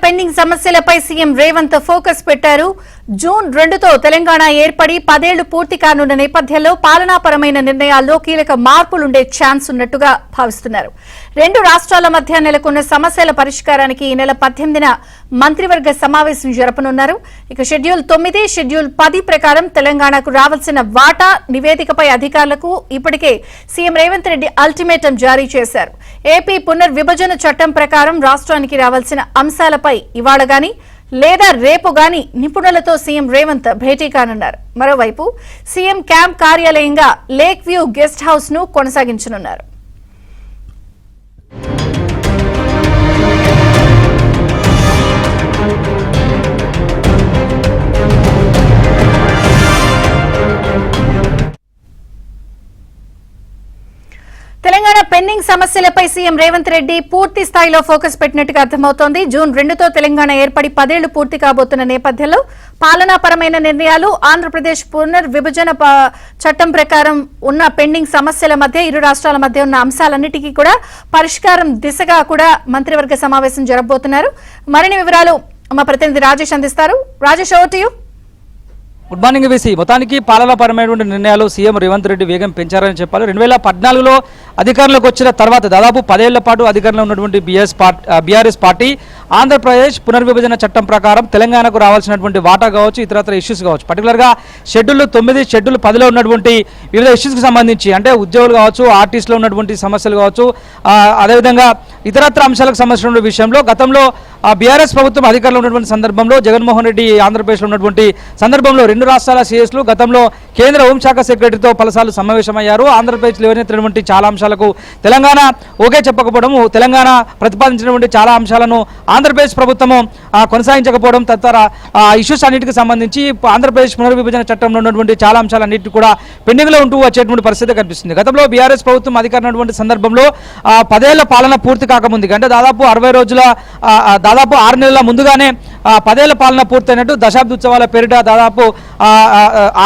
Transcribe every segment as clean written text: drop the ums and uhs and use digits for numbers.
Pending సమస్యలపై CM Revanth focus పెట్టారు. June 2తో తెలంగాణ ఏర్పడి 10 ఏళ్లు పూర్తి కానున్న నేపథ్యంలో పాలనాపరమైన నిర్ణయాల్లో కీలక మార్పులుండే ఛాన్స్ ఉన్నట్టుగా భావిస్తున్నారు. రెండు రాష్ట్రాల మధ్య నెలకొన్న సమస్యల పరిష్కారానికి ఈ నెల 18న మంత్రివర్గ సమావేశం జరపనున్నారు. ఇక షెడ్యూల్ 9, షెడ్యూల్ 10 ప్రకారం తెలంగాణకు రావాల్సిన వాటా నివేదికపై అధికారులకు ఇప్పటికే సీఎం రేవంత్ రెడ్డి అల్టిమేటం జారీ చేశారు. ఏపీ పునర్విభజన చట్టం ప్రకారం రాష్ట్రానికి రావాల్సిన అంశాలపై ఇవాళ గాని లేదా రేపు గాని నిపుణులతో సీఎం రేవంత్ భేటీ కానున్నారు. మరోవైపు సీఎం క్యాంప్ కార్యాలయంగా లేక్ వ్యూ గెస్ట్ హౌస్ ను కొనసాగించనున్నారు. తెలంగాణ పెండింగ్ సమస్యలపై సీఎం రేవంత్ రెడ్డి పూర్తి స్థాయిలో ఫోకస్ పెట్టినట్టుగా అర్థమవుతోంది. జూన్ 2తో తెలంగాణ ఏర్పడి 10 ఏళ్లు పూర్తి కాబోతున్న నేపథ్యంలో పాలనాపరమైన నిర్ణయాలు, ఆంధ్రప్రదేశ్ పునర్విభజన చట్టం ప్రకారం ఉన్న పెండింగ్ సమస్యల మధ్య ఇరు రాష్ట్రాల మధ్య ఉన్న అంశాలన్నిటికీ కూడా పరిష్కారం దిశగా కూడా మంత్రివర్గ సమావేశం జరగబోతున్నారు. మరిన్ని వివరాలు మా ప్రతినిధి రాజేష్ అందిస్తారు. Rajesh, over to you. Good morning వేసి. మొత్తానికి పాలనాపరమైనటువంటి నిర్ణయాలు సీఎం రేవంత్ రెడ్డి వేగం పెంచారని చెప్పాలి. 2014లో అధికారంలోకి వచ్చిన తర్వాత దాదాపు 10 ఏళ్ల పాటు అధికారంలో ఉన్నటువంటి బీఆర్ఎస్ పార్టీ ఆంధ్రప్రదేశ్ పునర్విభజన చట్టం ప్రకారం తెలంగాణకు రావాల్సినటువంటి వాటా కావచ్చు, ఇతరత్ర ఇష్యూస్ కావచ్చు, పర్టికులర్గా షెడ్యూల్ 9, షెడ్యూల్ 10లో ఉన్నటువంటి వివిధ ఇష్యూస్కి సంబంధించి అంటే ఉద్యోగులు కావచ్చు, ఆర్టిస్టులో ఉన్నటువంటి సమస్యలు కావచ్చు, అదేవిధంగా ఇతరత్ర అంశాలకు సంబంధించిన విషయంలో గతంలో బీఆర్ఎస్ ప్రభుత్వం అధికారంలో ఉన్నటువంటి సందర్భంలో జగన్మోహన్ రెడ్డి ఆంధ్రప్రదేశ్లో ఉన్నటువంటి సందర్భంలో రెండు రాష్ట్రాల సీఎస్లు గతంలో కేంద్ర హోంశాఖ సెక్రటరీతో పలుసార్లు సమావేశమయ్యారు. ఆంధ్రప్రదేశ్లో లేవనెత్తినటువంటి చాలా అంశాలకు తెలంగాణ ఓకే చెప్పకపోవడం, తెలంగాణ ప్రతిపాదించినటువంటి చాలా అంశాలను ఆంధ్రప్రదేశ్ ప్రభుత్వము కొనసాగించకపోవడం తదితర ఇష్యూస్ అన్నిటికి సంబంధించి ఆంధ్రప్రదేశ్ పునర్విభజన చట్టంలో ఉన్నటువంటి చాలా అంశాలన్నింటినీ కూడా పెండింగ్లో ఉంటూ వచ్చేటువంటి పరిస్థితి కనిపిస్తుంది. గతంలో బీఆర్ఎస్ ప్రభుత్వం అధికారం ఉన్నటువంటి సందర్భంలో 10 ఏళ్ల పాలన పూర్తి కాకముందు అంటే దాదాపు 60 రోజుల దాదాపు 6 నెలల ముందుగానే 10 ఏళ్ల పాలన పూర్తయినట్టు దశాబ్ది ఉత్సవాల పేరిట దాదాపు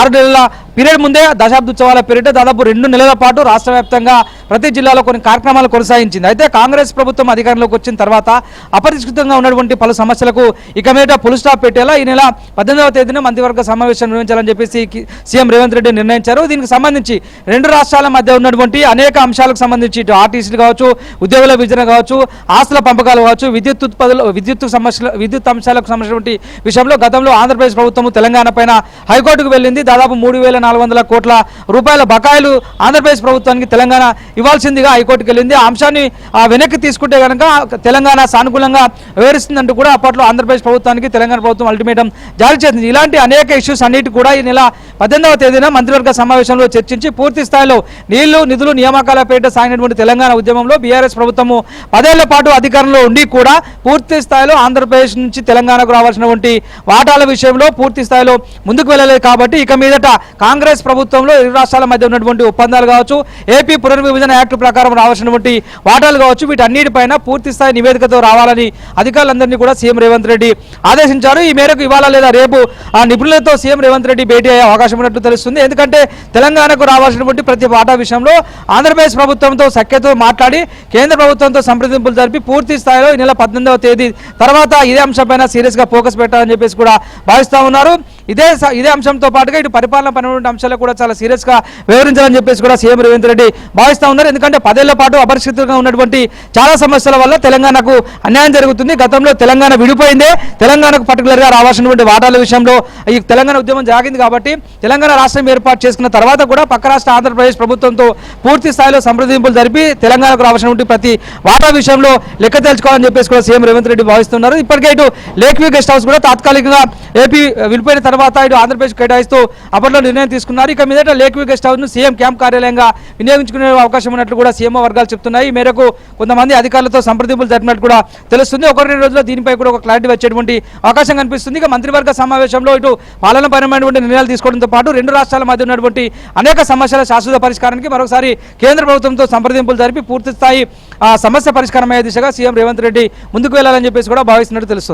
6 నెలల పీరియడ్ ముందే దశాబ్ది ఉత్సవాల పేరిట దాదాపు 2 నెలల పాటు రాష్ట్ర వ్యాప్తంగా ప్రతి జిల్లాలో కొన్ని కార్యక్రమాలు కొనసాగించింది. అయితే కాంగ్రెస్ ప్రభుత్వం అధికారంలోకి వచ్చిన తర్వాత అపరిష్కృతంగా ఉన్నటువంటి పలు సమస్యలకు ఇక మీద ఫుల్ స్టాప్ పెట్టేలా ఈ నెల 18వ తేదీన మంత్రివర్గ సమావేశం నిర్వహించాలని చెప్పేసి సీఎం రేవంత్ రెడ్డి నిర్ణయించారు. దీనికి సంబంధించి రెండు రాష్ట్రాల మధ్య ఉన్నటువంటి అనేక అంశాలకు సంబంధించి ఇటు ఆర్టీసీలు కావచ్చు, ఉద్యోగుల విభజన కావచ్చు, ఆస్తుల పంపకాలు కావచ్చు, విద్యుత్ అంశాలకు సంబంధించినటువంటి విషయంలో గతంలో ఆంధ్రప్రదేశ్ ప్రభుత్వం తెలంగాణ పైన హైకోర్టుకు వెళ్ళింది. దాదాపు 3,400 కోట్ల రూపాయల బకాయిలు ఆంధ్రప్రదేశ్ ప్రభుత్వానికి తెలంగాణ ఇవ్వాల్సిందిగా హైకోర్టుకు వెళ్ళింది. ఆ అంశాన్ని వెనక్కి తీసుకుంటే కనుక తెలంగాణ సానుకూలంగా వివరిస్తుందంటూ కూడా అప్పట్లో ఆంధ్రప్రదేశ్ ప్రభుత్వానికి తెలంగాణ ప్రభుత్వం అల్టిమేటం జారీ చేసింది. ఇలాంటి అనేక ఇష్యూస్ అన్నిటి కూడా ఈ నెల 18వ తేదీన మంత్రివర్గ సమావేశంలో చర్చించి పూర్తి స్థాయిలో నీళ్లు, నిధులు, నియామకాల పేరిట సాగినటువంటి తెలంగాణ ఉద్యమంలో బీఆర్ఎస్ ప్రభుత్వము 10 ఏళ్ల పాటు అధికారంలో ఉండి కూడా పూర్తి స్థాయిలో ఆంధ్రప్రదేశ్ నుంచి తెలంగాణకు రావాల్సినటువంటి వాటాల విషయంలో పూర్తి స్థాయిలో ముందుకు వెళ్ళలేదు. కాబట్టి ఇక మీదట కాంగ్రెస్ ప్రభుత్వంలో ఇరు రాష్ట్రాల మధ్య ఉన్నటువంటి ఒప్పందాలు కావచ్చు, ఏపీ పునర్విభజన యాక్ట్ ప్రకారం రావాల్సినటువంటి వాటాలు కావచ్చు, వీటన్నిటిపైన పూర్తి స్థాయి నివేదికతో రావాలని అధికారులందరినీ కూడా సీఎం రేవంత్ రెడ్డి ఆదేశించారు. ఈ మేరకు ఇవాళ లేదా రేపు ఆ నిపుణులతో సీఎం రేవంత్ రెడ్డి భేటీ అయ్యే అవకాశం ఉన్నట్టు తెలుస్తుంది. ఎందుకంటే తెలంగాణకు రావాల్సినటువంటి ప్రతి వాటా విషయంలో ఆంధ్రప్రదేశ్ ప్రభుత్వంతో సఖ్యతో మాట్లాడి కేంద్ర ప్రభుత్వంతో సంప్రదింపులు జరిపి పూర్తి స్థాయిలో ఈ నెల 18వ తేదీ తర్వాత ఇదే అంశంపైన సీరియస్ గా ఫోకస్ పెట్టాలని చెప్పేసి కూడా భావిస్తా ఉన్నారు. ఇదే అంశంతో పాటుగా ఇటు పరిపాలన పరమైన అంశాలు కూడా చాలా సీరియస్ గా వివరించాలని చెప్పేసి కూడా సీఎం రేవంత్ రెడ్డి భావిస్తా ఉన్నారు. ఎందుకంటే 10 ఏళ్ల పాటు అపరిష్కృతంగా ఉన్నటువంటి చాలా సమస్యల వల్ల తెలంగాణకు అన్యాయం జరుగుతుంది. గతంలో తెలంగాణ విడిపోయిందే తెలంగాణకు పర్టికులర్ గా రావాల్సినటువంటి వాటాల విషయంలో ఈ తెలంగాణ ఉద్యమం జాగింది. కాబట్టి తెలంగాణ రాష్ట్రం ఏర్పాటు చేసుకున్న తర్వాత కూడా పక్క రాష్ట్ర ఆంధ్రప్రదేశ్ ప్రభుత్వంతో పూర్తి స్థాయిలో సంప్రదింపులు జరిపి తెలంగాణకు రావాల్సినటువంటి ప్రతి వాటా విషయంలో లెక్క తెలుసుకోవాలని చెప్పేసి కూడా సీఎం రేవంత్ రెడ్డి భావిస్తున్నారు. ఇప్పటికే ఇటు లేక్ వ్యూ గెస్ట్ హౌస్ కూడా తాత్కాలికంగా ఏపీ విడిపోయిన తర్వాత ఇటు ఆంధ్రప్రదేశ్ కేటాయిస్తూ అప్పట్లో నిర్ణయం తీసుకున్నారు. ఇక మీదట లేక్ వ్యూ గెస్ట్ హౌస్ ను సీఎం క్యాంప్ కార్యాలయంగా వినియోగించుకునే అవకాశం ఉన్నట్లు కూడా సీఎంఓ వర్గాలు చెప్తున్నాయి. ఈ మేరకు కొంతమంది అధికారులతో సంప్రదింపులు జరిపినట్టు కూడా తెలుస్తుంది. 1-2 రోజుల్లో దీనిపై కూడా ఒక క్లారిటీ వచ్చేటువంటి అవకాశం కనిపిస్తుంది. ఇక మంత్రివర్గ సమావేశంలో ఇటు పాలనాపరమైనటువంటి నిర్ణయాలు తీసుకోవడంతో పాటు రెండు రాష్ట్రాల మధ్య ఉన్నటువంటి అనేక సమస్యల శాశ్వత పరిష్కారానికి మరోసారి కేంద్ర ప్రభుత్వంతో సంప్రదింపులు జరిపి పూర్తి స్థాయి సమస్య పరిష్కారం అయ్యే దిశగా సీఎం రేవంత్ రెడ్డి ముందుకు వెళ్లాలని చెప్పేసి కూడా భావిస్తున్నట్టు తెలుస్తుంది.